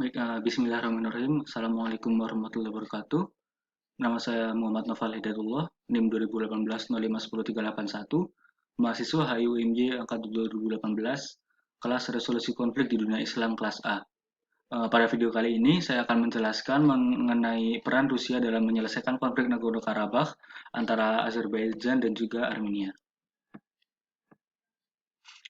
Baik, bismillahirrahmanirrahim. Assalamualaikum warahmatullahi wabarakatuh. Nama saya Muhammad Noval Hidayatullah, NIM 2018-05-10381, mahasiswa HIUMJ angkatan 2018, kelas resolusi konflik di dunia Islam kelas A. Pada video kali ini, saya akan menjelaskan mengenai peran Rusia dalam menyelesaikan konflik Nagorno-Karabakh antara Azerbaijan dan juga Armenia.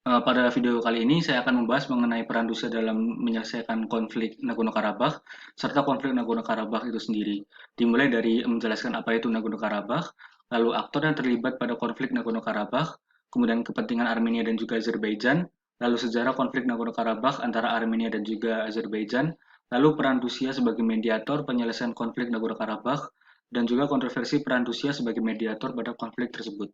Pada video kali ini saya akan membahas mengenai peran Rusia dalam menyelesaikan konflik Nagorno-Karabakh serta konflik Nagorno-Karabakh itu sendiri. Dimulai dari menjelaskan apa itu Nagorno-Karabakh, lalu aktor yang terlibat pada konflik Nagorno-Karabakh, kemudian kepentingan Armenia dan juga Azerbaijan, lalu sejarah konflik Nagorno-Karabakh antara Armenia dan juga Azerbaijan, lalu peran Rusia sebagai mediator penyelesaian konflik Nagorno-Karabakh, dan juga kontroversi peran Rusia sebagai mediator pada konflik tersebut.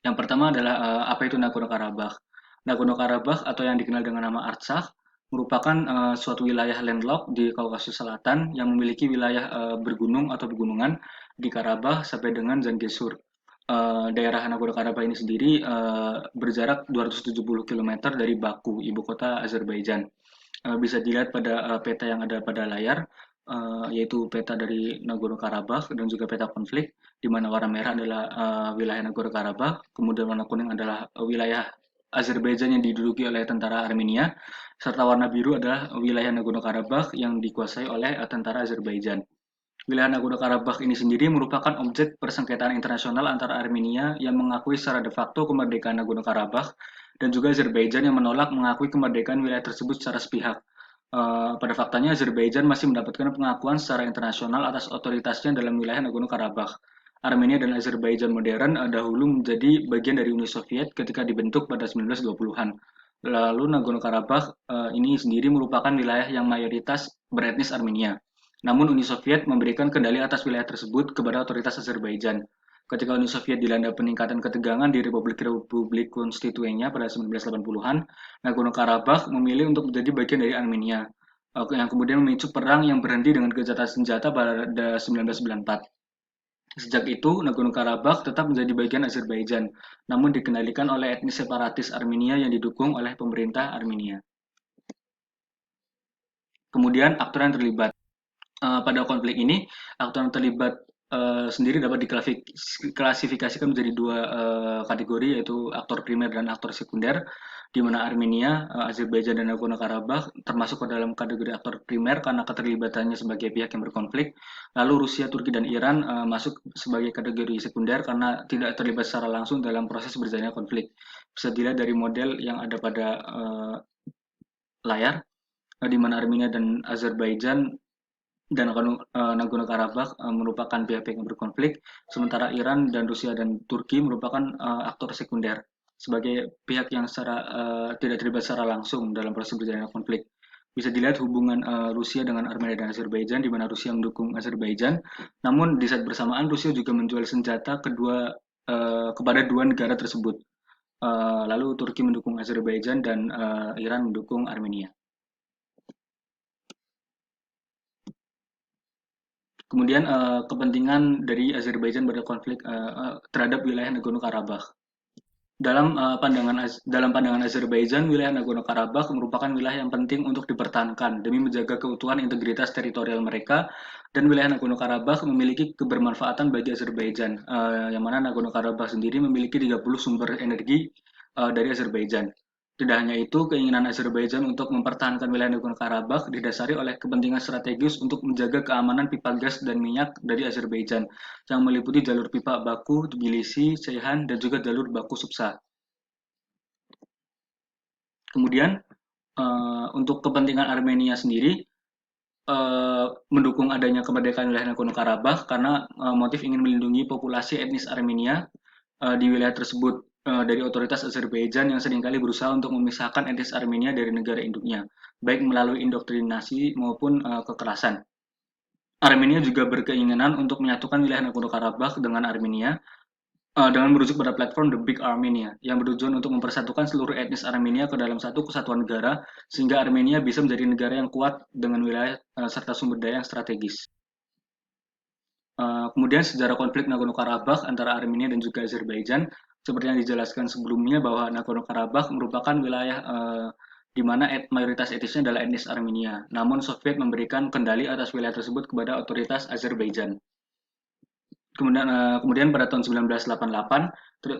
Yang pertama adalah apa itu Nagorno-Karabakh. Nagorno-Karabakh atau yang dikenal dengan nama Artsakh merupakan suatu wilayah landlocked di Kaukasus Selatan yang memiliki wilayah bergunung atau pegunungan di Karabakh sampai dengan Zangezur. Daerah Nagorno-Karabakh ini sendiri berjarak 270 km dari Baku, ibu kota Azerbaijan. Bisa dilihat pada peta yang ada pada layar, yaitu peta dari Nagorno-Karabakh dan juga peta konflik, di mana warna merah adalah wilayah Nagorno-Karabakh, kemudian warna kuning adalah wilayah Azerbaijan yang diduduki oleh tentara Armenia, serta warna biru adalah wilayah Nagorno-Karabakh yang dikuasai oleh tentara Azerbaijan. Wilayah Nagorno-Karabakh ini sendiri merupakan objek persengketaan internasional antara Armenia yang mengakui secara de facto kemerdekaan Nagorno-Karabakh dan juga Azerbaijan yang menolak mengakui kemerdekaan wilayah tersebut secara sepihak. Pada faktanya, Azerbaijan masih mendapatkan pengakuan secara internasional atas otoritasnya dalam wilayah Nagorno-Karabakh. Armenia dan Azerbaijan modern dahulu menjadi bagian dari Uni Soviet ketika dibentuk pada 1920-an. Lalu Nagorno-Karabakh ini sendiri merupakan wilayah yang mayoritas beretnis Armenia. Namun Uni Soviet memberikan kendali atas wilayah tersebut kepada otoritas Azerbaijan. Ketika Uni Soviet dilanda peningkatan ketegangan di Republik-Republik konstituennya pada 1980-an, Nagorno-Karabakh memilih untuk menjadi bagian dari Armenia, yang kemudian memicu perang yang berhenti dengan gencatan senjata pada 1994. Sejak itu, Nagorno-Karabakh tetap menjadi bagian Azerbaijan, namun dikendalikan oleh etnis separatis Armenia yang didukung oleh pemerintah Armenia. Kemudian aktor yang terlibat. Pada konflik ini, aktor yang terlibat sendiri dapat diklasifikasikan menjadi dua kategori, yaitu aktor primer dan aktor sekunder, di mana Armenia, Azerbaijan, dan Nagorno-Karabakh termasuk ke dalam kategori aktor primer karena keterlibatannya sebagai pihak yang berkonflik. Lalu Rusia, Turki, dan Iran masuk sebagai kategori sekunder karena tidak terlibat secara langsung dalam proses berjalannya konflik. Bisa dilihat dari model yang ada pada layar, di mana Armenia dan Azerbaijan dan Nagorno-Karabakh merupakan pihak-pihak yang berkonflik, sementara Iran dan Rusia dan Turki merupakan aktor sekunder sebagai pihak yang tidak terlibat secara langsung dalam proses berjalannya konflik. Bisa dilihat hubungan Rusia dengan Armenia dan Azerbaijan, di mana Rusia mendukung Azerbaijan, namun di saat bersamaan Rusia juga menjual senjata kepada dua negara tersebut. Lalu Turki mendukung Azerbaijan dan Iran mendukung Armenia. Kemudian kepentingan dari Azerbaijan pada konflik terhadap wilayah Nagorno-Karabakh. Dalam pandangan Azerbaijan, wilayah Nagorno-Karabakh merupakan wilayah yang penting untuk dipertahankan demi menjaga keutuhan integritas teritorial mereka, dan wilayah Nagorno-Karabakh memiliki kebermanfaatan bagi Azerbaijan, yang mana Nagorno-Karabakh sendiri memiliki 30 sumber energi dari Azerbaijan. Tidak hanya itu, keinginan Azerbaijan untuk mempertahankan wilayah Nagorno-Karabakh didasari oleh kepentingan strategis untuk menjaga keamanan pipa gas dan minyak dari Azerbaijan, yang meliputi jalur pipa Baku, Tbilisi, Ceyhan, dan juga jalur Baku-Supsa. Kemudian, untuk kepentingan Armenia sendiri, mendukung adanya kemerdekaan wilayah Nagorno-Karabakh karena motif ingin melindungi populasi etnis Armenia di wilayah tersebut dari otoritas Azerbaijan yang seringkali berusaha untuk memisahkan etnis Armenia dari negara induknya, baik melalui indoktrinasi maupun kekerasan. Armenia juga berkeinginan untuk menyatukan wilayah Nagorno-Karabakh dengan Armenia dengan merujuk pada platform The Big Armenia yang bertujuan untuk mempersatukan seluruh etnis Armenia ke dalam satu kesatuan negara sehingga Armenia bisa menjadi negara yang kuat dengan wilayah serta sumber daya yang strategis. Kemudian sejarah konflik Nagorno-Karabakh antara Armenia dan juga Azerbaijan, seperti yang dijelaskan sebelumnya bahwa Nagorno-Karabakh merupakan wilayah di mana mayoritas etnisnya adalah etnis Armenia. Namun Soviet memberikan kendali atas wilayah tersebut kepada otoritas Azerbaijan. Kemudian pada tahun 1988,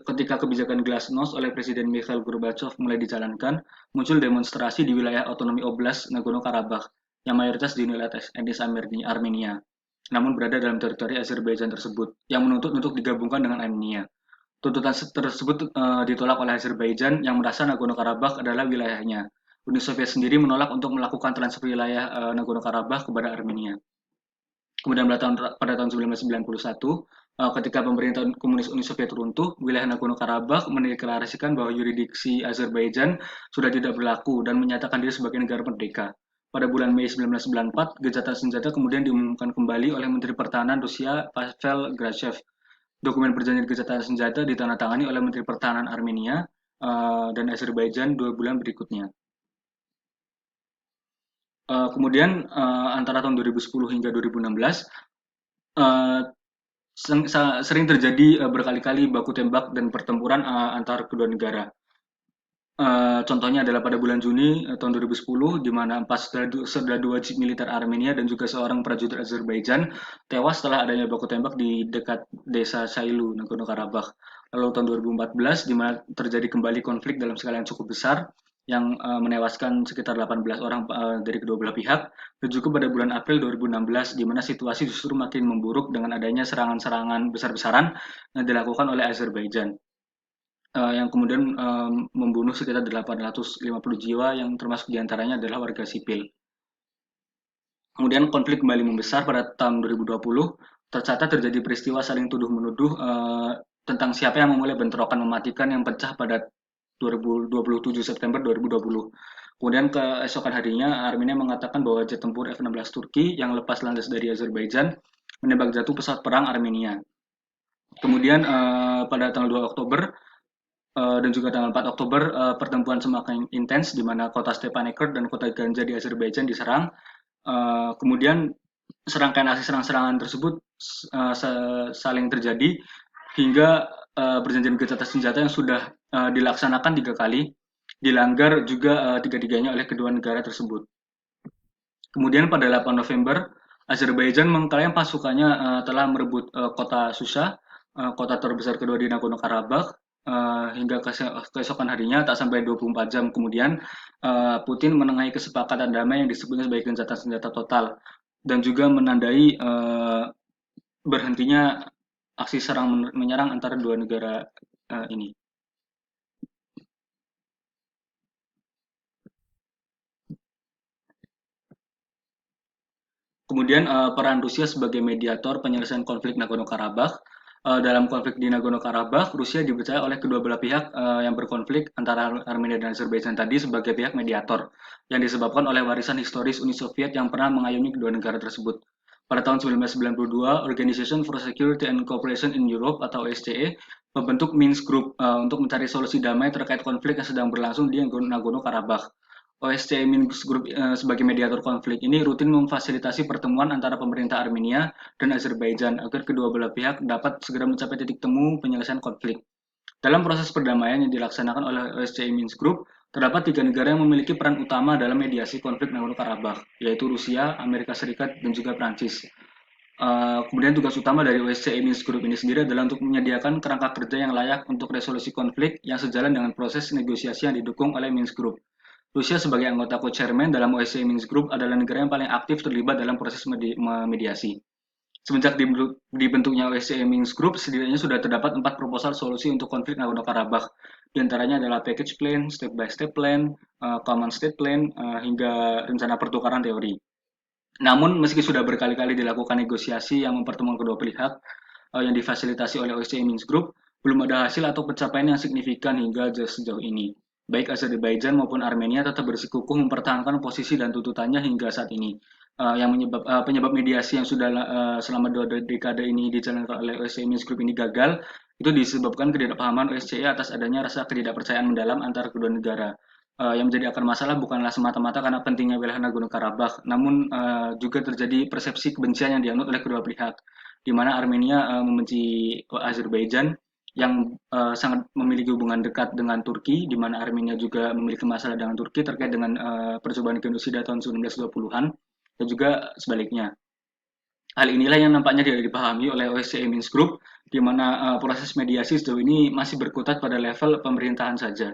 ketika kebijakan Glasnost oleh Presiden Mikhail Gorbachev mulai dijalankan, muncul demonstrasi di wilayah otonomi Oblast Nagorno-Karabakh yang mayoritas dinilai etnis Armenia, namun berada dalam teritori Azerbaijan tersebut, yang menuntut untuk digabungkan dengan Armenia. Tuntutan tersebut ditolak oleh Azerbaijan yang merasa Nagorno-Karabakh adalah wilayahnya. Uni Soviet sendiri menolak untuk melakukan transfer wilayah Nagorno-Karabakh kepada Armenia. Kemudian pada tahun 1991, ketika pemerintahan komunis Uni Soviet runtuh, wilayah Nagorno-Karabakh mendeklarasikan bahwa yurisdiksi Azerbaijan sudah tidak berlaku dan menyatakan diri sebagai negara merdeka. Pada bulan Mei 1994, gencatan senjata kemudian diumumkan kembali oleh Menteri Pertahanan Rusia Pavel Grachev. Dokumen perjanjian gencatan senjata ditandatangani oleh Menteri Pertahanan Armenia dan Azerbaijan 2 bulan berikutnya. Kemudian antara tahun 2010 hingga 2016 sering terjadi berkali-kali baku tembak dan pertempuran antar kedua negara. Contohnya adalah pada bulan Juni tahun 2010, di mana 4 serdadu wajib militer Armenia dan juga seorang prajurit Azerbaijan tewas setelah adanya baku tembak di dekat desa Shailu, Nagorno-Karabakh. Lalu tahun 2014, di mana terjadi kembali konflik dalam skala yang cukup besar, yang menewaskan sekitar 18 orang dari kedua belah pihak, dan juga pada bulan April 2016, di mana situasi justru makin memburuk dengan adanya serangan-serangan besar-besaran yang dilakukan oleh Azerbaijan. Yang kemudian membunuh sekitar 850 jiwa yang termasuk diantaranya adalah warga sipil. Kemudian konflik kembali membesar pada tahun 2020, tercatat terjadi peristiwa saling tuduh-menuduh tentang siapa yang memulai bentrokan mematikan yang pecah pada 27 September 2020. Kemudian keesokan harinya, Armenia mengatakan bahwa jet tempur F-16 Turki yang lepas landas dari Azerbaijan menembak jatuh pesawat perang Armenia. Kemudian pada tanggal 2 Oktober dan juga tanggal 4 Oktober pertempuran semakin intens di mana kota Stepanakert dan kota Ganja di Azerbaijan diserang. Kemudian serangkaian aksi serang-serangan tersebut saling terjadi hingga perjanjian gencatan senjata yang sudah dilaksanakan 3 kali dilanggar juga tiga-tiganya oleh kedua negara tersebut. Kemudian pada 8 November, Azerbaijan mengklaim pasukannya telah merebut kota Susa, kota terbesar kedua di Nagorno-Karabakh, hingga keesokan harinya tak sampai 24 jam kemudian Putin menengahi kesepakatan damai yang disebutnya sebagai gencatan senjata total dan juga menandai berhentinya aksi serang menyerang antara dua negara ini. Kemudian peran Rusia sebagai mediator penyelesaian konflik Nagorno-Karabakh. Dalam konflik di Nagorno-Karabakh, Rusia dipercaya oleh kedua belah pihak yang berkonflik antara Armenia dan Azerbaijan tadi sebagai pihak mediator, yang disebabkan oleh warisan historis Uni Soviet yang pernah mengayomi kedua negara tersebut. Pada tahun 1992, Organization for Security and Cooperation in Europe atau OSCE membentuk Minsk Group untuk mencari solusi damai terkait konflik yang sedang berlangsung di Nagorno-Karabakh. OSCE Minsk Group sebagai mediator konflik ini rutin memfasilitasi pertemuan antara pemerintah Armenia dan Azerbaijan agar kedua belah pihak dapat segera mencapai titik temu penyelesaian konflik. Dalam proses perdamaian yang dilaksanakan oleh OSCE Minsk Group, terdapat 3 negara yang memiliki peran utama dalam mediasi konflik Nagorno-Karabakh, yaitu Rusia, Amerika Serikat, dan juga Prancis. Kemudian tugas utama dari OSCE Minsk Group ini sendiri adalah untuk menyediakan kerangka kerja yang layak untuk resolusi konflik yang sejalan dengan proses negosiasi yang didukung oleh Minsk Group. Rusia sebagai anggota co-chairman dalam OSCE Minsk Group adalah negara yang paling aktif terlibat dalam proses mediasi. Semenjak dibentuknya OSCE Minsk Group, setidaknya sudah terdapat 4 proposal solusi untuk konflik Nagorno-Karabakh. Di antaranya adalah package plan, step by step plan, common state plan, hingga rencana pertukaran teori. Namun, meski sudah berkali-kali dilakukan negosiasi yang mempertemukan kedua pihak yang difasilitasi oleh OSCE Minsk Group, belum ada hasil atau pencapaian yang signifikan hingga sejauh ini. Baik Azerbaijan maupun Armenia tetap bersikukuh mempertahankan posisi dan tuntutannya hingga saat ini. Penyebab mediasi yang sudah selama 2 dekade ini dijalankan oleh OSCE Minsk Group ini gagal, itu disebabkan ketidakpahaman OSCE atas adanya rasa ketidakpercayaan mendalam antara kedua negara. Yang menjadi akar masalah bukanlah semata-mata karena pentingnya wilayah Nagorno-Karabakh, namun juga terjadi persepsi kebencian yang dianut oleh kedua pihak, di mana Armenia membenci Azerbaijan yang sangat memiliki hubungan dekat dengan Turki, di mana Armenia juga memiliki masalah dengan Turki terkait dengan percobaan genosida tahun 1920-an, dan juga sebaliknya. Hal inilah yang nampaknya tidak dipahami oleh OSCE Minsk Group, di mana proses mediasi sejauh ini masih berkutat pada level pemerintahan saja.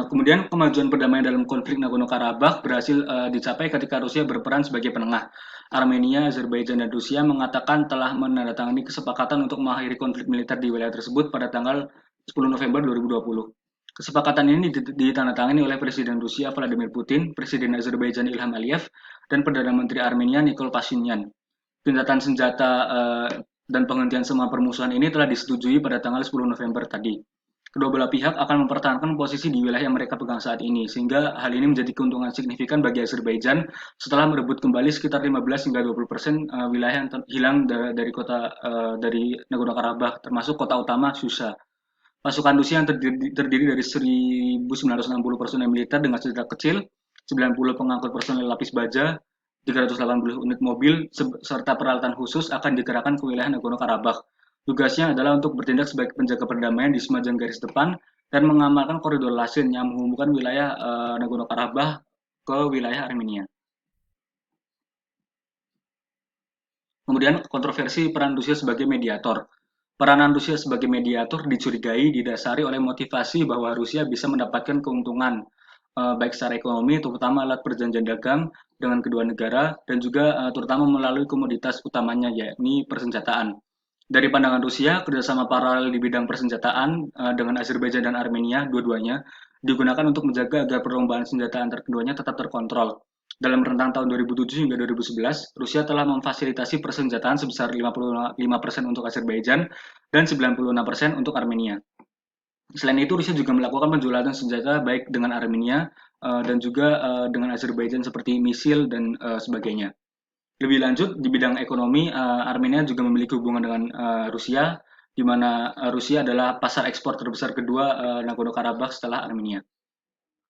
Kemudian kemajuan perdamaian dalam konflik Nagorno-Karabakh berhasil dicapai ketika Rusia berperan sebagai penengah. Armenia, Azerbaijan, dan Rusia mengatakan telah menandatangani kesepakatan untuk mengakhiri konflik militer di wilayah tersebut pada tanggal 10 November 2020. Kesepakatan ini ditandatangani oleh Presiden Rusia Vladimir Putin, Presiden Azerbaijan Ilham Aliyev, dan Perdana Menteri Armenia Nikol Pashinyan. Gencatan senjata dan penghentian semua permusuhan ini telah disetujui pada tanggal 10 November tadi. Kedua belah pihak akan mempertahankan posisi di wilayah yang mereka pegang saat ini, sehingga hal ini menjadi keuntungan signifikan bagi Azerbaijan setelah merebut kembali sekitar 15 hingga 20% wilayah yang hilang dari Nagorno-Karabakh, termasuk kota utama Shusha. Pasukan Rusia yang terdiri dari 1.960 personel militer dengan senjata kecil, 90 pengangkut personel lapis baja, 380 unit mobil, serta peralatan khusus akan dikerahkan ke wilayah Nagorno-Karabakh. Tugasnya adalah untuk bertindak sebagai penjaga perdamaian di semajang garis depan dan mengamalkan koridor Lasin yang menghubungkan wilayah Nagorno-Karabakh ke wilayah Armenia. Kemudian kontroversi peran Rusia sebagai mediator. Peranan Rusia sebagai mediator dicurigai didasari oleh motivasi bahwa Rusia bisa mendapatkan keuntungan baik secara ekonomi, terutama alat perjanjian dagang dengan kedua negara, dan juga terutama melalui komoditas utamanya, yakni persenjataan. Dari pandangan Rusia, kerjasama paralel di bidang persenjataan dengan Azerbaijan dan Armenia, dua-duanya, digunakan untuk menjaga agar perlombaan senjata antar keduanya tetap terkontrol. Dalam rentang tahun 2007 hingga 2011, Rusia telah memfasilitasi persenjataan sebesar 55% untuk Azerbaijan dan 96% untuk Armenia. Selain itu, Rusia juga melakukan penjualan senjata baik dengan Armenia dan juga dengan Azerbaijan seperti misil dan sebagainya. Lebih lanjut, di bidang ekonomi, Armenia juga memiliki hubungan dengan Rusia, di mana Rusia adalah pasar ekspor terbesar kedua Nagorno-Karabakh setelah Armenia.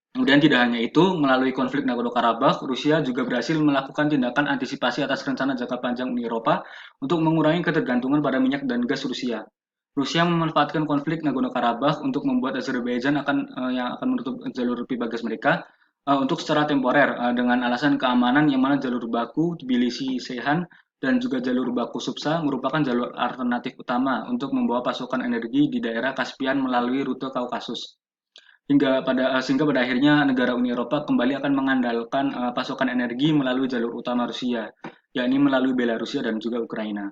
Kemudian tidak hanya itu, melalui konflik Nagorno-Karabakh, Rusia juga berhasil melakukan tindakan antisipasi atas rencana jangka panjang Uni Eropa untuk mengurangi ketergantungan pada minyak dan gas Rusia. Rusia memanfaatkan konflik Nagorno-Karabakh untuk membuat Azerbaijan yang akan menutup jalur pipa gas mereka untuk secara temporer dengan alasan keamanan, yang mana jalur Baku, Tbilisi-Ceyhan, dan juga jalur Baku-Supsa merupakan jalur alternatif utama untuk membawa pasokan energi di daerah Kaspian melalui rute Kaukasus. Sehingga pada akhirnya negara Uni Eropa kembali akan mengandalkan pasokan energi melalui jalur utama Rusia, yakni melalui Belarusia dan juga Ukraina.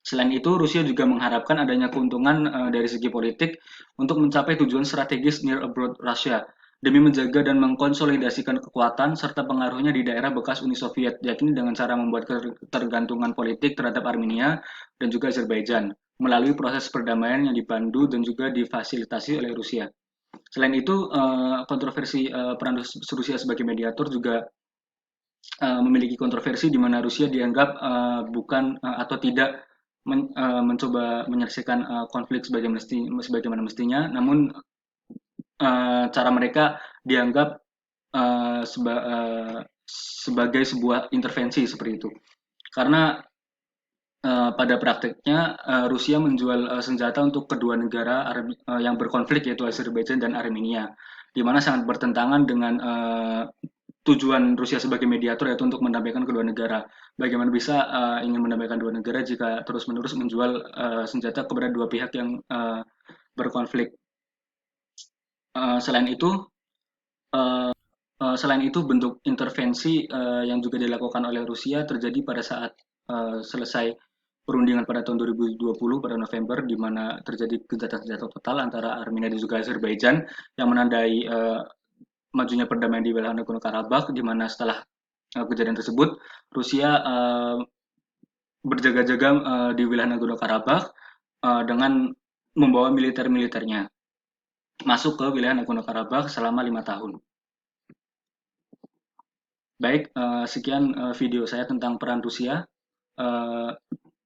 Selain itu, Rusia juga mengharapkan adanya keuntungan dari segi politik untuk mencapai tujuan strategis Near Abroad Russia demi menjaga dan mengkonsolidasikan kekuatan serta pengaruhnya di daerah bekas Uni Soviet, yakni dengan cara membuat ketergantungan politik terhadap Armenia dan juga Azerbaijan melalui proses perdamaian yang dipandu dan juga difasilitasi oleh Rusia. Selain itu, kontroversi peran Rusia sebagai mediator juga memiliki kontroversi di mana Rusia dianggap bukan atau tidak mencoba menyelesaikan konflik sebagaimana mestinya, namun cara mereka dianggap sebagai sebuah intervensi seperti itu. Karena pada praktiknya Rusia menjual senjata untuk kedua negara yang berkonflik, yaitu Azerbaijan dan Armenia, di mana sangat bertentangan dengan tujuan Rusia sebagai mediator, yaitu untuk mendamaikan kedua negara. Bagaimana bisa ingin mendamaikan dua negara jika terus-menerus menjual senjata kepada dua pihak yang berkonflik. Selain itu, bentuk intervensi yang juga dilakukan oleh Rusia terjadi pada saat selesai perundingan pada tahun 2020 pada November, di mana terjadi gencatan senjata total antara Armenia dan juga Azerbaijan yang menandai majunya perdamaian di wilayah Nagorno-Karabakh, di mana setelah kejadian tersebut Rusia berjaga-jaga di wilayah Nagorno-Karabakh dengan membawa militer-militernya masuk ke wilayah Nagorno-Karabakh selama 5 tahun. Baik, sekian video saya tentang peran Rusia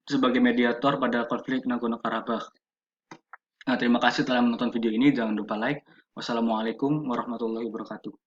sebagai mediator pada konflik Nagorno-Karabakh. Terima kasih telah menonton video ini. Jangan lupa like. Wassalamualaikum warahmatullahi wabarakatuh.